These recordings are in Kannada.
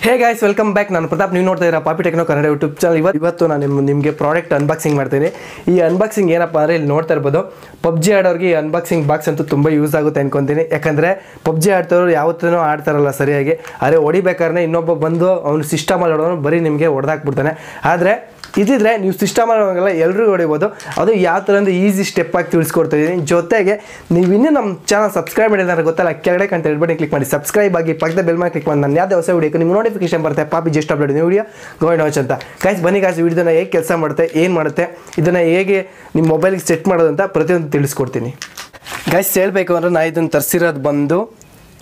Hey guys welcome back. ನಾನು ಪ್ರತಾಪ್. ನೀವು ನೋಡ್ತಾ ಇದ್ದೀರಾ ಪಾಪಿ ಟೆಕ್ನೋ ಕನ್ನಡ ಯೂಟ್ಯೂಬ್ ಚಾನಲ್. ಇವತ್ತು ನಾನು ನಿಮಗೆ ಪ್ರಾಡಕ್ಟ್ ಅನ್ಬಾಕ್ಸಿಂಗ್ ಮಾಡ್ತೀನಿ. ಈ ಅನ್ಬಾಕ್ಸಿಂಗ್ ಏನಪ್ಪ ಅಂದರೆ ಇಲ್ಲಿ ನೋಡ್ತಾ ಇರ್ಬೋದು, ಪಬ್ಜಿ ಆಡೋರಿಗೆ ಈ ಅನ್ಬಾಕ್ಸಿಂಗ್ ಬಾಕ್ಸ್ ಅಂತೂ ತುಂಬ ಯೂಸ್ ಆಗುತ್ತೆ ಅನ್ಕೊತೀನಿ. ಯಾಕಂದರೆ ಪಬ್ಜಿ ಆಡ್ತಾರೋ ಯಾವತ್ತೂ ಆಡ್ತಾರಲ್ಲ ಸರಿಯಾಗಿ, ಅದೇ ಹೊಡಿಬೇಕಾದ್ರೆ ಇನ್ನೊಬ್ಬ ಬಂದು ಅವನು ಸಿಸ್ಟಮಲ್ಲಿ ಹೊಡೋನು ಬರೀ ನಿಮಗೆ ಹೊಡೆದಾಕ್ಬಿಡ್ತಾನೆ. ಆದರೆ ಇದಿದ್ರೆ ನೀವು ಸಿಸ್ಟಮ್ ಆಗೋಂಗೆಲ್ಲ ಎಲ್ಲರಿಗೂ ಹೊಡಿಬೋದು. ಅದು ಯಾವ ಥರ ಒಂದು ಈಸಿ ಸ್ಟೆಪ್ ಆಗಿ ತಿಳಿಸ್ಕೊಡ್ತಾಯಿದ್ದೀನಿ. ಜೊತೆಗೆ ನೀವು ಇನ್ನೂ ನಮ್ಮ ಚಾನಲ್ ಸಬ್ಸ್ಕ್ರೈಬ್ ಮಾಡಿದ್ರೆ ಗೊತ್ತಲ್ಲ, ಕೆಳಗಡೆ ಕಂತ ಬಟನ್ ಕ್ಲಿಕ್ ಮಾಡಿ ಸಬ್ಸ್ಕ್ರೈಬ್ ಆಗಿ, ಪಕ್ಕದ ಬೆಲ್ ಮೇಲೆ ಕ್ಲಿಕ್ ಮಾಡಿ ನಾನು ಯಾವುದೇ ಹೊಸ ವಿಡಿಯೋಕ್ಕೆ ನಿಮ್ಗೆ ನೋಟಿಫಿಕೇಶನ್ ಬರುತ್ತೆ. ಪಾಪಿ just upload video going watch ಅಂತ. ಬನ್ನಿ ವಿಡಿಯೋನ ಹೇಗೆ ಕೆಲಸ ಮಾಡುತ್ತೆ, ಏನು ಮಾಡುತ್ತೆ, ಇದನ್ನು ಹೇಗೆ ನಿಮ್ಮ ಮೊಬೈಲ್ಗೆ ಸೆಟ್ ಮಾಡೋದು ಅಂತ ಪ್ರತಿಯೊಂದು ತಿಳಿಸ್ಕೊಡ್ತೀನಿ. ಹೇಳಬೇಕು ಅಂದರೆ ನಾನು ಇದನ್ನು ತರಿಸಿರೋದು ಬಂದು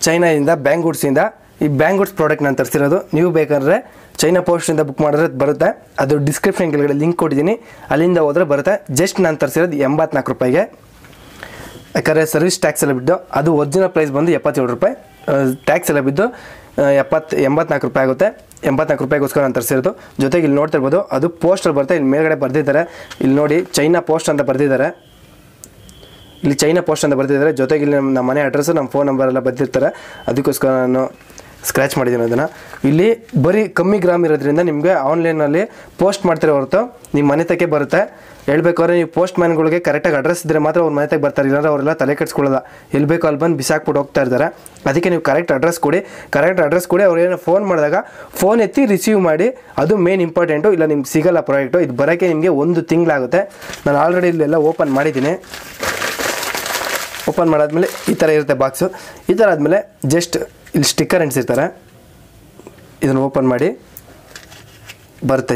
ಚೈನಾದಿಂದ, ಬ್ಯಾಂಗ್ವುಡ್ಸಿಂದ. ಈ ಬ್ಯಾಂಗ್ವುಡ್ಸ್ ಪ್ರಾಡಕ್ಟ್ ನಾನು ತರಿಸಿರೋದು. ನೀವು ಬೇಕಾದ್ರೆ ಚೈನಾ ಪೋಸ್ಟಿಂದ ಬುಕ್ ಮಾಡಿದ್ರೆ ಬರುತ್ತೆ. ಅದು ಡಿಸ್ಕ್ರಿಪ್ಷನ್ ಕೆಳಗಡೆ ಲಿಂಕ್ ಕೊಟ್ಟಿದ್ದೀನಿ, ಅಲ್ಲಿಂದ ಹೋದರೆ ಬರುತ್ತೆ. ಜಸ್ಟ್ ನಾನು ತರಿಸಿರೋದು 84 ರೂಪಾಯಿಗೆ. ಯಾಕಂದರೆ ಸರ್ವಿಸ್ ಟ್ಯಾಕ್ಸ್ ಎಲ್ಲ ಬಿದ್ದು ಅದು ಒರಿಜಿನಲ್ ಪ್ರೈಸ್ ಬಂದು 77 ರೂಪಾಯಿ, ಟ್ಯಾಕ್ಸ್ ಎಲ್ಲ ಬಿದ್ದು 84 ರೂಪಾಯಿ ಆಗುತ್ತೆ. 84 ರೂಪಾಯಿಗೋಸ್ಕರ ನಾನು ತರಿಸಿರೋದು. ಜೊತೆಗೆ ಇಲ್ಲಿ ನೋಡ್ತಾ ಇರ್ಬೋದು, ಅದು ಪೋಸ್ಟರ್ ಬರುತ್ತೆ. ಇಲ್ಲಿ ಮೇಲ್ಗಡೆ ಬರೆದಿದ್ದಾರೆ, ಇಲ್ಲಿ ನೋಡಿ ಚೈನಾ ಪೋಸ್ಟ್ ಅಂತ ಬರೆದಿದ್ದಾರೆ. ಇಲ್ಲಿ ಚೈನಾ ಪೋಸ್ಟ್ ಅಂತ ಬರ್ತಿದ್ದಾರೆ. ಜೊತೆಗೆ ಇಲ್ಲಿ ನಮ್ಮ ಮನೆ ಅಡ್ರೆಸ್ಸು, ನಮ್ಮ ಫೋನ್ ನಂಬರ್ ಎಲ್ಲ ಬರ್ತಿರ್ತಾರೆ. ಅದಕ್ಕೋಸ್ಕರ ನಾನು ಸ್ಕ್ರ್ಯಾಚ್ ಮಾಡಿದ್ದೀನಿ ಅದನ್ನು. ಇಲ್ಲಿ ಬರೀ ಕಮ್ಮಿ ಗ್ರಾಮ್ ಇರೋದ್ರಿಂದ ನಿಮಗೆ ಆನ್ಲೈನಲ್ಲಿ ಪೋಸ್ಟ್ ಮಾಡ್ತಿರೋ ಹೊರತು ನಿಮ್ಮ ಮನೆ ತಕ್ಕೆ ಬರುತ್ತೆ. ಹೇಳ್ಬೇಕಾದ್ರೆ ನೀವು ಪೋಸ್ಟ್ ಮ್ಯಾನ್ಗಳಿಗೆ ಕರೆಕ್ಟಾಗಿ ಅಡ್ರೆಸ್ ಇದ್ದರೆ ಮಾತ್ರ ಅವ್ರ ಮನೆ ತಕ್ಕೆ ಬರ್ತಾರೆ, ಇಲ್ಲಾಂದ್ರೆ ಅವರೆಲ್ಲ ತಲೆ ಕೆಡಿಸ್ಕೊಳ್ಳೋಲ್ಲ. ಎಲ್ಲಿ ಬೇಕೋ ಅಲ್ಲಿ ಬಂದು ಬಿಸಾಕ್ಬಿಟ್ಟು ಹೋಗ್ತಾ ಇರ್ತಾರೆ. ಅದಕ್ಕೆ ನೀವು ಕರೆಕ್ಟ್ ಅಡ್ರೆಸ್ ಕೊಡಿ. ಅವ್ರು ಏನೋ ಫೋನ್ ಮಾಡಿದಾಗ ಫೋನ್ ಎತ್ತಿ ರಿಸೀವ್ ಮಾಡಿ, ಅದು ಮೇನ್ ಇಂಪಾರ್ಟೆಂಟು. ಇಲ್ಲ ನಿಮ್ಗೆ ಸಿಗೋಲ್ಲ ಪ್ರಾಡಕ್ಟು. ಇದು ಬರೋಕ್ಕೆ ನಿಮಗೆ 1 ತಿಂಗಳಾಗುತ್ತೆ. ನಾನು ಆಲ್ರೆಡಿ ಇಲ್ಲೆಲ್ಲ ಓಪನ್ ಮಾಡಿದ್ದೀನಿ. ಓಪನ್ ಮಾಡಾದ್ಮೇಲೆ ಈ ಥರ ಇರುತ್ತೆ ಬಾಕ್ಸು. ಈ ಥರ ಆದಮೇಲೆ ಜಸ್ಟ್ ಇಲ್ಲಿ ಸ್ಟಿಕ್ಕರ್ ಅಂಟಿಸಿರ್ತಾರೆ. ಇದನ್ನು ಓಪನ್ ಮಾಡಿ ಬರುತ್ತೆ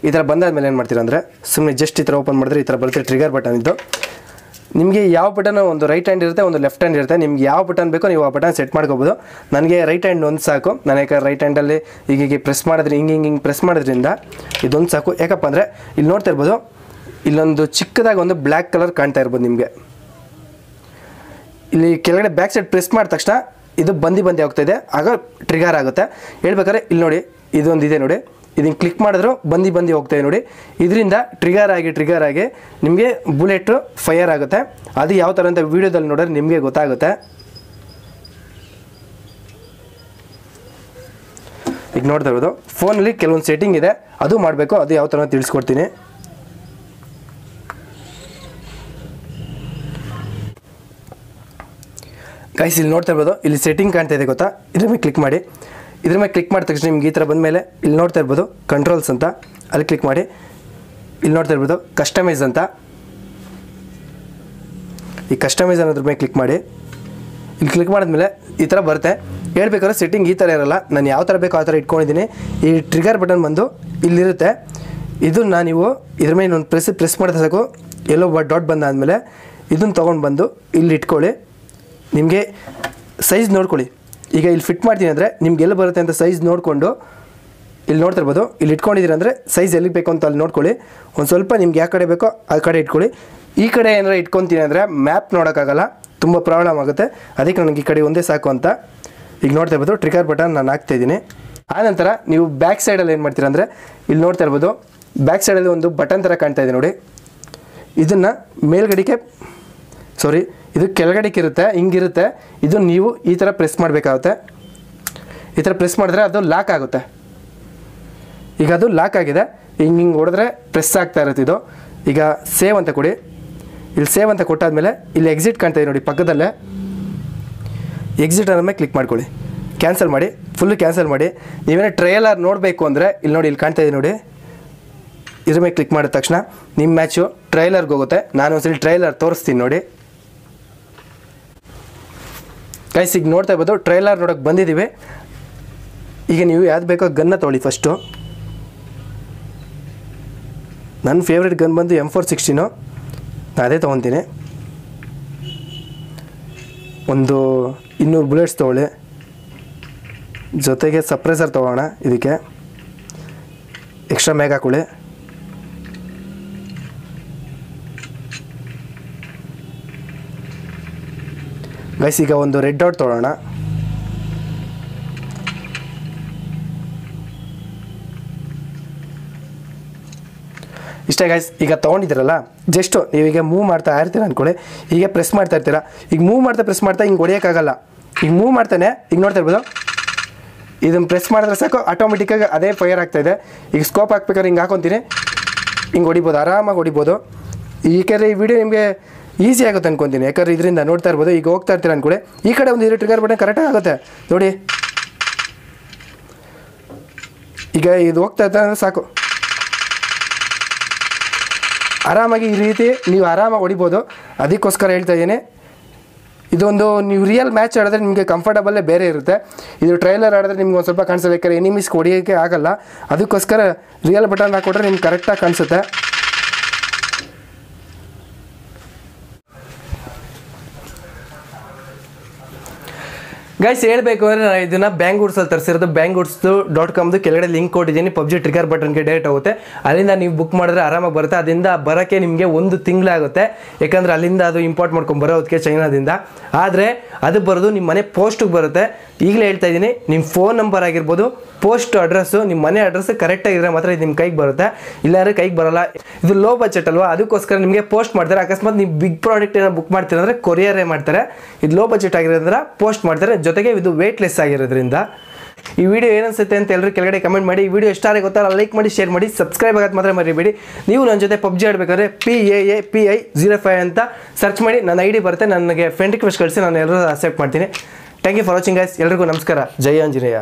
ಈ ಥರ ಬಂದಾದ್ಮೇಲೆ ಏನು ಮಾಡ್ತೀರ ಅಂದರೆ, ಸುಮ್ಮನೆ ಜಸ್ಟ್ ಈ ಥರ ಓಪನ್ ಮಾಡಿದ್ರೆ ಈ ಥರ ಬರುತ್ತೆ. ಟ್ರಿಗರ್ ಬಟನ್ ಇದ್ದು ನಿಮಗೆ ಯಾವ ಬಟನ್, ಒಂದು ರೈಟ್ ಹ್ಯಾಂಡ್ ಇರುತ್ತೆ, ಒಂದು ಲೆಫ್ಟ್ ಹ್ಯಾಂಡ್ ಇರುತ್ತೆ. ನಿಮ್ಗೆ ಯಾವ ಬಟನ್ ಬೇಕೋ ನೀವು ಆ ಬಟನ್ ಸೆಟ್ ಮಾಡ್ಕೋಬೋದು. ನನಗೆ ರೈಟ್ ಹ್ಯಾಂಡ್ ಒಂದು ಸಾಕು. ನಾನು ಯಾಕಂದ್ರೆ ರೈಟ್ ಹ್ಯಾಂಡಲ್ಲಿ ಹೀಗೆ ಪ್ರೆಸ್ ಮಾಡಿದ್ರೆ ಹಿಂಗೆ ಪ್ರೆಸ್ ಮಾಡೋದ್ರಿಂದ ಇದೊಂದು ಸಾಕು. ಯಾಕಪ್ಪ ಅಂದರೆ ಇಲ್ಲಿ ನೋಡ್ತಾ ಇರ್ಬೋದು, ಇಲ್ಲೊಂದು ಚಿಕ್ಕದಾಗಿ ಒಂದು ಬ್ಲ್ಯಾಕ್ ಕಲರ್ ಕಾಣ್ತಾ ಇರ್ಬೋದು ನಿಮಗೆ. ಇಲ್ಲಿ ಕೆಳಗಡೆ ಬ್ಯಾಕ್ ಸೈಡ್ ಪ್ರೆಸ್ ಮಾಡಿದ ತಕ್ಷಣ ಇದು ಬಂದಿ ಹೋಗ್ತಾಯಿದೆ, ಆಗ ಟ್ರಿಗರ್ ಆಗುತ್ತೆ. ಹೇಳ್ಬೇಕಾದ್ರೆ ಇಲ್ಲಿ ನೋಡಿ, ಇದೊಂದು ಇದೆ ನೋಡಿ, ಇದನ್ನು ಕ್ಲಿಕ್ ಮಾಡಿದ್ರು ಬಂದಿ ಹೋಗ್ತಾಯಿದೆ ನೋಡಿ. ಇದರಿಂದ ಟ್ರಿಗರ್ ಆಗಿ ನಿಮಗೆ ಬುಲೆಟು ಫೈರ್ ಆಗುತ್ತೆ. ಅದು ಯಾವ ಥರ ಅಂತ ವೀಡಿಯೋದಲ್ಲಿ ನೋಡಿದ್ರೆ ನಿಮಗೆ ಗೊತ್ತಾಗುತ್ತೆ. ಈಗ ನೋಡ್ತಾ ಇರೋದು ಫೋನಲ್ಲಿ ಕೆಲವೊಂದು ಸೆಟ್ಟಿಂಗ್ ಇದೆ, ಅದು ಮಾಡಬೇಕು. ಅದು ಯಾವ ಥರ ತಿಳಿಸ್ಕೊಡ್ತೀನಿ. ಗೈಸ್ ಇಲ್ಲಿ ನೋಡ್ತಾ ಇರ್ಬೋದು, ಇಲ್ಲಿ ಸೆಟ್ಟಿಂಗ್ ಕಾಣ್ತಾ ಇದೆ ಗೊತ್ತಾ, ಇದ್ರ ಮೇಲೆ ಕ್ಲಿಕ್ ಮಾಡಿ. ಇದ್ರ ಮೇಲೆ ಕ್ಲಿಕ್ ಮಾಡಿದ ತಕ್ಷಣ ನಿಮ್ಗೆ ಈ ಥರ ಬಂದಮೇಲೆ ಇಲ್ಲಿ ನೋಡ್ತಾ ಇರ್ಬೋದು ಕಂಟ್ರೋಲ್ಸ್ ಅಂತ, ಅಲ್ಲಿ ಕ್ಲಿಕ್ ಮಾಡಿ. ಇಲ್ಲಿ ನೋಡ್ತಾ ಇರ್ಬೋದು ಕಸ್ಟಮೈಸ್ ಅಂತ, ಈ ಕಸ್ಟಮೈಸ್ ಅನ್ನೋದ್ರ ಮೇಲೆ ಕ್ಲಿಕ್ ಮಾಡಿ. ಇಲ್ಲಿ ಕ್ಲಿಕ್ ಮಾಡಿದ್ಮೇಲೆ ಈ ಥರ ಬರುತ್ತೆ. ಹೇಳ್ಬೇಕಾದ್ರೆ ಸೆಟ್ಟಿಂಗ್ ಈ ಥರ ಇರೋಲ್ಲ, ನಾನು ಯಾವ ಥರ ಬೇಕೋ ಆ ಥರ ಇಟ್ಕೊಂಡಿದ್ದೀನಿ. ಈ ಟ್ರಿಗರ್ ಬಟನ್ ಬಂದು ಇಲ್ಲಿರುತ್ತೆ. ಇದನ್ನು ನೀವು ಇದ್ರ ಮೇಲೆ ಒಂದು ಪ್ರೆಸ್ ಮಾಡಿದ್ರೆ ಸಾಕು, ಎಲ್ಲೋ ಡಾಟ್ ಬಂದಾದಮೇಲೆ ಇದನ್ನು ತೊಗೊಂಡು ಬಂದು ಇಲ್ಲಿ ಇಟ್ಕೊಳ್ಳಿ. ನಿಮಗೆ ಸೈಜ್ ನೋಡ್ಕೊಳ್ಳಿ. ಈಗ ಇಲ್ಲಿ ಫಿಟ್ ಮಾಡ್ತೀನಿ ಅಂದರೆ ನಿಮ್ಗೆ ಎಲ್ಲಿ ಬರುತ್ತೆ ಅಂತ ಸೈಜ್ ನೋಡಿಕೊಂಡು ಇಲ್ಲಿ ನೋಡ್ತಾ ಇರ್ಬೋದು. ಇಲ್ಲಿ ಇಟ್ಕೊಂಡಿದ್ದೀರಿ ಅಂದರೆ ಸೈಜ್ ಎಲ್ಲಿಗೆ ಬೇಕು ಅಂತ ಅಲ್ಲಿ ನೋಡ್ಕೊಳ್ಳಿ. ಒಂದು ಸ್ವಲ್ಪ ನಿಮ್ಗೆ ಯಾವ ಕಡೆ ಬೇಕೋ ಆ ಕಡೆ ಇಟ್ಕೊಳ್ಳಿ. ಈ ಕಡೆ ಏನಾರು ಇಟ್ಕೊತೀನಿ ಅಂದರೆ ಮ್ಯಾಪ್ ನೋಡೋಕ್ಕಾಗಲ್ಲ, ತುಂಬ ಪ್ರಾಬ್ಲಮ್ ಆಗುತ್ತೆ. ಅದಕ್ಕೆ ನನಗೆ ಈ ಕಡೆ ಒಂದೇ ಸಾಕು ಅಂತ. ಈಗ ನೋಡ್ತಾ ಇರ್ಬೋದು ಟ್ರಿಗರ್ ಬಟನ್ ನಾನು ಹಾಕ್ತಾಯಿದ್ದೀನಿ. ಆನಂತರ ನೀವು ಬ್ಯಾಕ್ ಸೈಡಲ್ಲಿ ಏನು ಮಾಡ್ತೀರಾ ಅಂದರೆ ಇಲ್ಲಿ ನೋಡ್ತಾ ಇರ್ಬೋದು, ಬ್ಯಾಕ್ ಸೈಡಲ್ಲಿ ಒಂದು ಬಟನ್ ಥರ ಕಾಣ್ತಾ ಇದೆ ನೋಡಿ. ಇದನ್ನು ಮೇಲ್ಗಡೆಗೆ ಇದು ಕೆಳಗಡೆಗೆ ಇರುತ್ತೆ, ಹಿಂಗಿರುತ್ತೆ. ಇದು ನೀವು ಈ ಥರ ಪ್ರೆಸ್ ಮಾಡಬೇಕಾಗುತ್ತೆ. ಈ ಥರ ಪ್ರೆಸ್ ಮಾಡಿದ್ರೆ ಅದು ಲಾಕ್ ಆಗುತ್ತೆ. ಈಗ ಅದು ಲಾಕ್ ಆಗಿದೆ. ಹಿಂಗೆ ಹೊಡೆದ್ರೆ ಪ್ರೆಸ್ ಆಗ್ತಾ ಇರುತ್ತೆ ಇದು. ಈಗ ಸೇವ್ ಅಂತ ಕೊಡಿ. ಇಲ್ಲಿ ಸೇವ್ ಅಂತ ಕೊಟ್ಟಾದಮೇಲೆ ಇಲ್ಲಿ ಎಕ್ಸಿಟ್ ಕಾಣ್ತಾ ಇದೆ ನೋಡಿ ಪಕ್ಕದಲ್ಲೇ. ಎಕ್ಸಿಟ್ ಅನ್ನೋ ಮೇಲೆ ಕ್ಲಿಕ್ ಮಾಡ್ಕೊಳ್ಳಿ. ಕ್ಯಾನ್ಸಲ್ ಮಾಡಿ, ಫುಲ್ಲು ಕ್ಯಾನ್ಸಲ್ ಮಾಡಿ. ನೀವೇನೋ ಟ್ರೈಲರ್ ನೋಡಬೇಕು ಅಂದರೆ ಇಲ್ಲಿ ನೋಡಿ, ಇಲ್ಲಿ ಕಾಣ್ತಾ ಇದೆ ನೋಡಿ, ಇದ್ರ ಮೇಲೆ ಕ್ಲಿಕ್ ಮಾಡಿದ ತಕ್ಷಣ ನಿಮ್ಮ ಮ್ಯಾಚು ಟ್ರೈಲರ್ಗೆ ಹೋಗುತ್ತೆ. ನಾನು ಒಂದ್ಸಲಿ ಟ್ರೈಲರ್ ತೋರಿಸ್ತೀನಿ ನೋಡಿ. ಗೈಸ್ ಈಗ ನೋಡ್ತಾ ಇರ್ಬೋದು ಟ್ರೈಲರ್ ನೋಡೋಕೆ ಬಂದಿದ್ದೀವಿ. ಈಗ ನೀವು ಯಾವ್ದು ಬೇಕೋ ಗನ್ನ ತೊಗೊಳ್ಳಿ. ಫಸ್ಟು ನನ್ನ ಫೇವ್ರೆಟ್ ಗನ್ ಬಂದು M416, ನಾನು ಅದೇ ತೊಗೊತೀನಿ. ಒಂದು 200 ಬುಲೆಟ್ಸ್ ತೊಗೊಳ್ಳಿ. ಜೊತೆಗೆ ಸಪ್ರೆಸರ್ ತೊಗೊಳ್ಳೋಣ. ಇದಕ್ಕೆ ಎಕ್ಸ್ಟ್ರಾ ಮ್ಯಾಗ್ ಹಾಕೊಳ್ಳಿ. ಗೈಸ್ ಈಗ ಒಂದು ರೆಡ್ ಡಾಟ್ ತೊಗೊಳ್ಳೋಣ. ಇಷ್ಟೇ ಗೈಸ್. ಈಗ ತೊಗೊಂಡಿದ್ದೀರಲ್ಲ, ಜಸ್ಟು ನೀವೀಗ ಮೂವ್ ಮಾಡ್ತಾ ಇರ್ತೀರ ಅಂದ್ಕೊಳ್ಳಿ. ಈಗ ಪ್ರೆಸ್ ಮಾಡ್ತಾ ಇರ್ತೀರ. ಈಗ ಮೂವ್ ಮಾಡ್ತಾ ಪ್ರೆಸ್ ಮಾಡ್ತಾ ಹಿಂಗೆ ಹೊಡೆಯೋಕ್ಕಾಗಲ್ಲ. ಈಗ ಮೂವ್ ಮಾಡ್ತಾನೆ, ಈಗ ನೋಡ್ತಾ ಇರ್ಬೋದು ಇದನ್ನು ಪ್ರೆಸ್ ಮಾಡಿದ್ರೆ ಸಾಕು ಆಟೋಮೆಟಿಕ್ಕಾಗಿ ಅದೇ ಫೈರ್ ಆಗ್ತಾಯಿದೆ. ಈಗ ಸ್ಕೋಪ್ ಹಾಕ್ಬೇಕಾದ್ರೆ ಹಿಂಗೆ ಹಾಕೊತೀನಿ, ಹಿಂಗೆ ಹೊಡಿಬೋದು, ಆರಾಮಾಗಿ ಹೊಡಿಬೋದು. ಏಕೆಂದರೆ ಈ ವಿಡಿಯೋ ನಿಮಗೆ ಈಸಿ ಆಗುತ್ತೆ ಅನ್ಕೊತೀನಿ, ಯಾಕಂದರೆ ಇದರಿಂದ ನೋಡ್ತಾ ಇರ್ಬೋದು. ಈಗ ಹೋಗ್ತಾ ಇರ್ತೀರ ಅಂದ್ಕೂಡೆ ಈ ಕಡೆ ಒಂದು ಟ್ರಿಗರ್ ಬಟನ್ ಕರೆಕ್ಟಾಗಿ ಆಗುತ್ತೆ ನೋಡಿ. ಈಗ ಇದು ಹೋಗ್ತಾ ಇರ್ತಾರೆ ಅಂದರೆ ಸಾಕು, ಆರಾಮಾಗಿ ಈ ರೀತಿ ನೀವು ಆರಾಮಾಗಿ ಹೊಡಿಬೋದು. ಅದಕ್ಕೋಸ್ಕರ ಹೇಳ್ತಾ ಇದ್ದೀನಿ, ಇದೊಂದು ನೀವು ರಿಯಲ್ ಮ್ಯಾಚ್ ಆಡಿದ್ರೆ ನಿಮಗೆ ಕಂಫರ್ಟಬಲ್ಲೇ ಬೇರೆ ಇರುತ್ತೆ. ಇದು ಟ್ರೈಲರ್ ಆಡಿದ್ರೆ ನಿಮ್ಗೆ ಒಂದು ಸ್ವಲ್ಪ ಕಾಣಿಸುತ್ತೆ, ಯಾಕಂದರೆ ಎನಿಮೀಸ್ಗೆ ಹೊಡಿಯೋಕ್ಕೆ ಆಗಲ್ಲ. ಅದಕ್ಕೋಸ್ಕರ ರಿಯಲ್ ಬಟನ್ ಹಾಕ್ಕೊಟ್ರೆ ನಿಮ್ಗೆ ಕರೆಕ್ಟಾಗಿ ಕಾಣಿಸುತ್ತೆ. ಗೈಸ್ ಹೇಳಬೇಕು ಅಂದರೆ ನಾನು ಇದನ್ನು ಬ್ಯಾಂಗ್ವುಡ್ಸಲ್ಲಿ ತರಿಸಿರೋದು. bangwoods.comದು ಕೆಳಗಡೆ ಲಿಂಕ್ ಕೊಟ್ಟಿದ್ದೀನಿ. ಪಬ್ಜಿ ಟ್ರಿಗರ್ ಬಟನ್ಗೆ ಡೈರೆಕ್ಟ್ ಹೋಗುತ್ತೆ, ಅಲ್ಲಿಂದ ನೀವು ಬುಕ್ ಮಾಡಿದ್ರೆ ಆರಾಮಾಗಿ ಬರುತ್ತೆ. ಅದರಿಂದ ಬರೋಕ್ಕೆ ನಿಮಗೆ 1 ತಿಂಗಳಾಗುತ್ತೆ, ಯಾಕಂದರೆ ಅಲ್ಲಿಂದ ಅದು ಇಂಪೋರ್ಟ್ ಮಾಡ್ಕೊಂಡು ಬರೋದಕ್ಕೆ ಚೈನಾದಿಂದ. ಆದರೆ ಅದು ಬರೋದು ನಿಮ್ಮ ಮನೆ ಪೋಸ್ಟಿಗೆ ಬರುತ್ತೆ. ಈಗಲೇ ಹೇಳ್ತಾ ಇದ್ದೀನಿ, ನಿಮ್ಮ ಫೋನ್ ನಂಬರ್ ಆಗಿರ್ಬೋದು, ಪೋಸ್ಟ್ ಅಡ್ರೆಸ್ಸು, ನಿಮ್ಮ ಮನೆ ಅಡ್ರೆಸ್ ಕರೆಕ್ಟಾಗಿದ್ರೆ ಮಾತ್ರ ಇದು ನಿಮ್ಮ ಕೈಗೆ ಬರುತ್ತೆ, ಇಲ್ಲಾಂದರೆ ಕೈಗೆ ಬರೋಲ್ಲ. ಇದು ಲೋ ಬಜೆಟ್ ಅಲ್ವಾ, ಅದಕ್ಕೋಸ್ಕರ ನಿಮಗೆ ಪೋಸ್ಟ್ ಮಾಡ್ತಾರೆ. ಅಕಸ್ಮಾತ್ ನೀವು ಬಿಗ್ ಪ್ರಾಡಕ್ಟ್ ಏನೋ ಬುಕ್ ಮಾಡ್ತೀರ ಅಂದರೆ ಕೊರಿಯರೇ ಮಾಡ್ತಾರೆ. ಇದು ಲೋ ಬಜೆಟ್ ಆಗಿರೋದ್ರಿಂದ ಪೋಸ್ಟ್ ಮಾಡ್ತಾರೆ, ಜೊತೆಗೆ ಇದು ವೇಟ್ಲೆಸ್ ಆಗಿರೋದ್ರಿಂದ. ಈ ವಿಡಿಯೋ ಏನನ್ಸುತ್ತೆ ಅಂತ ಎಲ್ಲರೂ ಕೆಳಗಡೆ ಕಮೆಂಟ್ ಮಾಡಿ. ಈ ವಿಡಿಯೋ ಇಷ್ಟ ಆದರೆ ಗೊತ್ತಲ್ಲ, ಲೈಕ್ ಮಾಡಿ, ಶೇರ್ ಮಾಡಿ, ಸಬ್ಸ್ಕ್ರೈಬ್ ಆಗೋದು ಮಾತ್ರ ಮರಿಬೇಡಿ. ನೀವು ನನ್ನ ಜೊತೆ ಪಬ್ಜಿ ಆಡಬೇಕಾದ್ರೆ PAAPI05 ಅಂತ ಸರ್ಚ್ ಮಾಡಿ, ನನ್ನ ID ಬರುತ್ತೆ. ನನಗೆ ಫ್ರೆಂಡ್ ರಿಕ್ವೆಸ್ಟ್ ಕಳಿಸಿ, ನಾನು ಎಲ್ಲರೂ ಅಕ್ಸೆಪ್ಟ್ ಮಾಡ್ತೀನಿ. Thank you for watching guys. ಎಲ್ರಿಗೂ ನಮಸ್ಕಾರ. ಜೈ ಆಂಜನೇಯ.